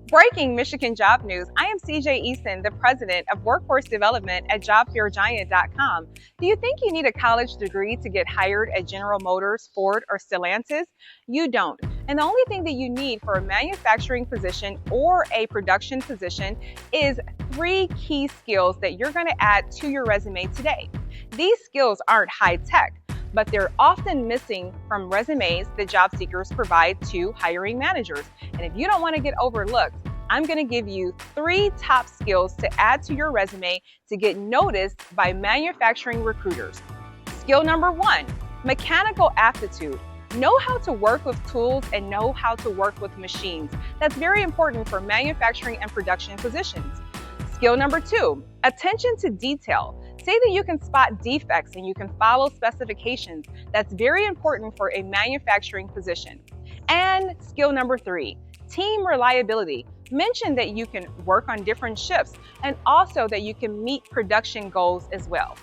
Breaking Michigan job news. I am CJ Eason, the president of workforce development at JobFairGiant.com. Do you think you need a college degree to get hired at General Motors, Ford, or Stellantis? You don't. And the only thing that you need for a manufacturing position or a production position is 3 key skills that you're going to add to your resume today. These skills aren't high tech, but they're often missing from resumes that job seekers provide to hiring managers. And if you don't want to get overlooked, I'm going to give you 3 top skills to add to your resume to get noticed by manufacturing recruiters. Skill number 1, mechanical aptitude. Know how to work with tools and know how to work with machines. That's very important for manufacturing and production positions. Skill number 2, attention to detail. Say that you can spot defects and you can follow specifications. That's very important for a manufacturing position. And skill number 3, team reliability. Mention that you can work on different shifts and also that you can meet production goals as well.